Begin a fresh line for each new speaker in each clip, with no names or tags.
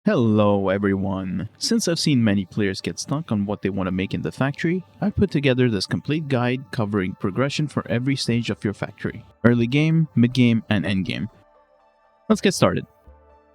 Hello everyone! Since I've seen many players get stuck on what they want to make in the factory, I've put together this complete guide covering progression for every stage of your factory: early game, mid-game, and endgame. Let's get started.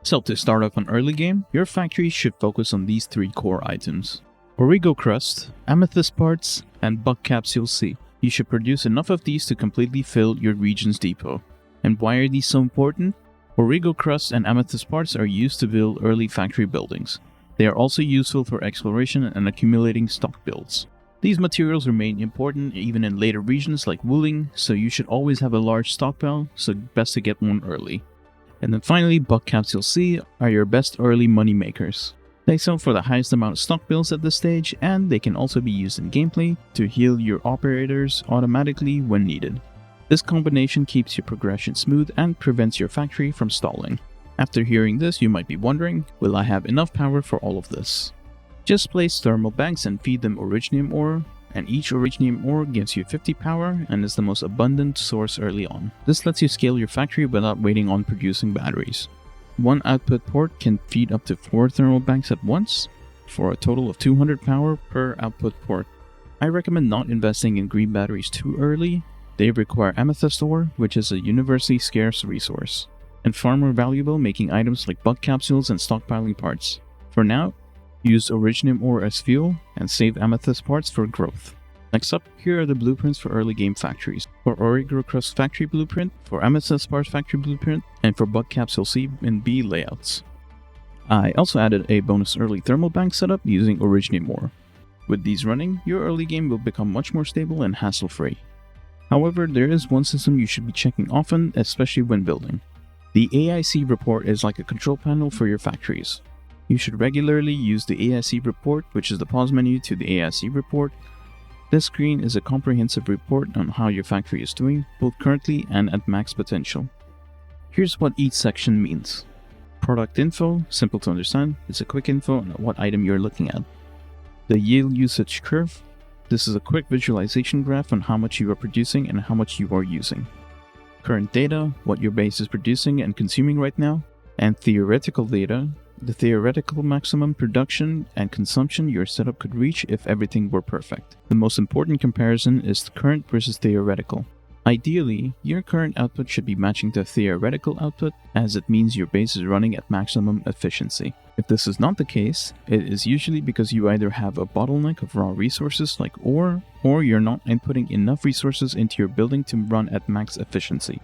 So to start off on early game, your factory should focus on these three core items: Origo Crust, Amethyst Parts, and Buckcapuses. You should produce enough of these to completely fill your region's depot. And why are these so important? Origo Crust and Amethyst Parts are used to build early factory buildings. They are also useful for exploration and accumulating stock builds. These materials remain important even in later regions like wooling, so you should always have a large stockpile, so best to get one early. And then finally, Buckcapuses are your best early money makers. They sell for the highest amount of stock builds at this stage, and they can also be used in gameplay to heal your operators automatically when needed. This combination keeps your progression smooth and prevents your factory from stalling. After hearing this, you might be wondering, will I have enough power for all of this? Just place thermal banks and feed them originium ore, and each originium ore gives you 50 power and is the most abundant source early on. This lets you scale your factory without waiting on producing batteries. One output port can feed up to 4 thermal banks at once, for a total of 200 power per output port. I recommend not investing in green batteries too early. They require amethyst ore, which is a universally scarce resource, and far more valuable making items like bug capsules and stockpiling parts. For now, use originium ore as fuel and save amethyst parts for growth. Next up, here are the blueprints for early game factories. For Origo Crust factory blueprint, for amethyst parts factory blueprint, and for bug capsule C and B layouts. I also added a bonus early thermal bank setup using originium ore. With these running, your early game will become much more stable and hassle-free. However, there is one system you should be checking often, especially when building. The AIC report is like a control panel for your factories. You should regularly use the AIC report, which is the pause menu to the AIC report. This screen is a comprehensive report on how your factory is doing, both currently and at max potential. Here's what each section means. Product info, simple to understand, it's a quick info on what item you're looking at. The yield usage curve. This is a quick visualization graph on how much you are producing and how much you are using. Current data, what your base is producing and consuming right now, and theoretical data, the theoretical maximum production and consumption your setup could reach if everything were perfect. The most important comparison is the current versus theoretical. Ideally, your current output should be matching the theoretical output, as it means your base is running at maximum efficiency. If this is not the case, it is usually because you either have a bottleneck of raw resources like ore, or you're not inputting enough resources into your building to run at max efficiency.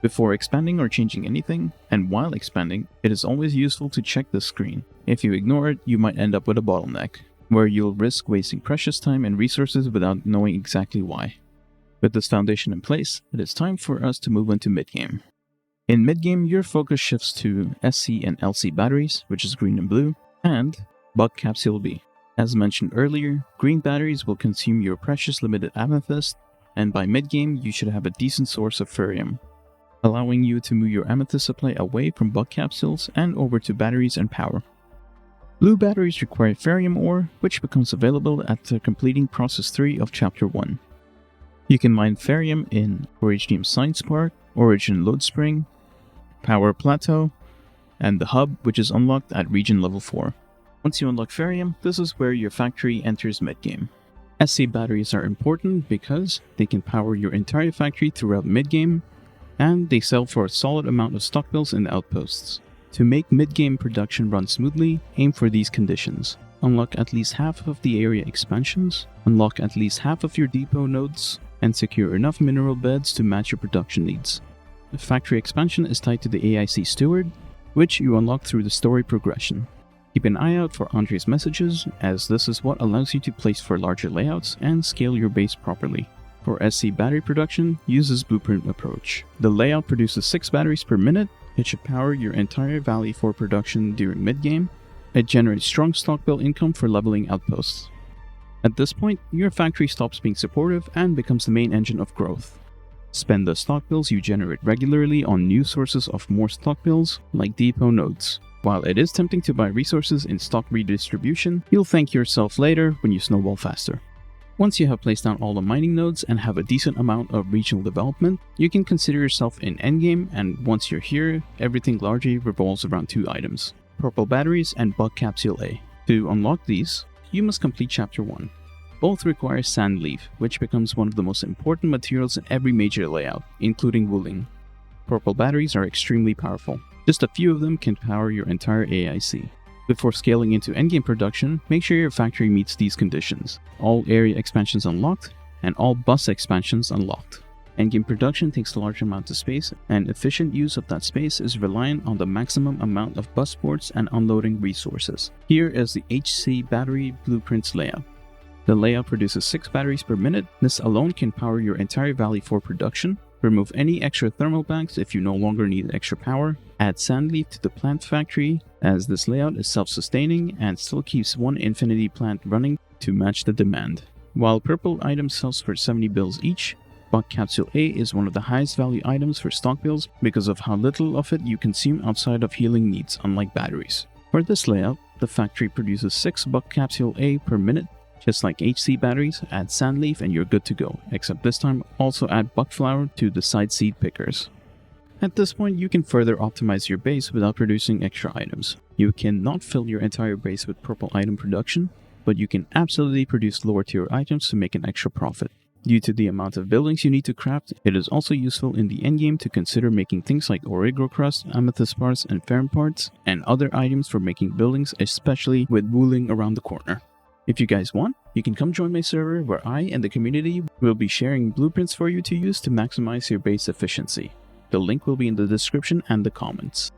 Before expanding or changing anything, and while expanding, it is always useful to check this screen. If you ignore it, you might end up with a bottleneck, where you'll risk wasting precious time and resources without knowing exactly why. With this foundation in place, it is time for us to move into mid-game. In mid-game, your focus shifts to SC and LC batteries, which is green and blue, and Bug Capsule B. As mentioned earlier, green batteries will consume your precious limited amethyst, and by mid-game, you should have a decent source of ferrium, allowing you to move your amethyst supply away from bug capsules and over to batteries and power. Blue batteries require ferrium ore, which becomes available after completing Process 3 of Chapter 1. You can mine ferrium in Originium Science Park, Origin Load Spring, Power Plateau, and the Hub, which is unlocked at Region Level 4. Once you unlock ferrium, this is where your factory enters mid-game. SC batteries are important because they can power your entire factory throughout mid-game, and they sell for a solid amount of stock builds in the outposts. To make mid-game production run smoothly, aim for these conditions. Unlock at least half of the area expansions, unlock at least half of your depot nodes, and secure enough mineral beds to match your production needs. The factory expansion is tied to the AIC Steward, which you unlock through the story progression. Keep an eye out for Andre's messages, as this is what allows you to place for larger layouts and scale your base properly. For SC battery production, use this blueprint approach. The layout produces 6 batteries per minute. It should power your entire valley for production during mid-game. It generates strong stock build income for leveling outposts. At this point, your factory stops being supportive and becomes the main engine of growth. Spend the stock builds you generate regularly on new sources of more stock builds, like depot nodes. While it is tempting to buy resources in stock redistribution, you'll thank yourself later when you snowball faster. Once you have placed down all the mining nodes and have a decent amount of regional development, you can consider yourself in endgame, and once you're here, everything largely revolves around 2 items. Purple Batteries, and Buckcapsule A. To unlock these, you must complete Chapter 1. Both require sand leaf, which becomes one of the most important materials in every major layout, including wooling. Purple batteries are extremely powerful. Just a few of them can power your entire AIC. Before scaling into endgame production, make sure your factory meets these conditions. All area expansions unlocked, and all bus expansions unlocked. Endgame production takes a large amount of space, and efficient use of that space is reliant on the maximum amount of bus ports and unloading resources. Here is the HC battery blueprints layout. The layout produces 6 batteries per minute. This alone can power your entire valley for production. Remove any extra thermal banks if you no longer need extra power. Add sand leaf to the plant factory, as this layout is self-sustaining and still keeps one infinity plant running to match the demand. While purple items sells for 70 bills each, Buckcapsule A is one of the highest value items for stock bills because of how little of it you consume outside of healing needs, unlike batteries. For this layout, the factory produces 6 Buckcapsule A per minute. Just like HC batteries, add sand leaf and you're good to go, except this time also add buck flour to the side seed pickers. At this point, you can further optimize your base without producing extra items. You cannot fill your entire base with purple item production, but you can absolutely produce lower tier items to make an extra profit. Due to the amount of buildings you need to craft, it is also useful in the endgame to consider making things like Origro crust, amethyst parts, and ferrum parts, and other items for making buildings, especially with wooling around the corner. If you guys want, you can come join my server where I and the community will be sharing blueprints for you to use to maximize your base efficiency. The link will be in the description and the comments.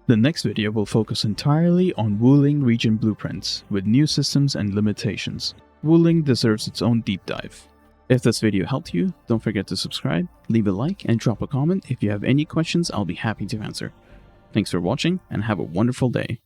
The next video will focus entirely on wooling region blueprints with new systems and limitations. Wooling deserves its own deep dive. If this video helped you, don't forget to subscribe, leave a like, and drop a comment. If you have any questions, I'll be happy to answer. Thanks for watching and have a wonderful day.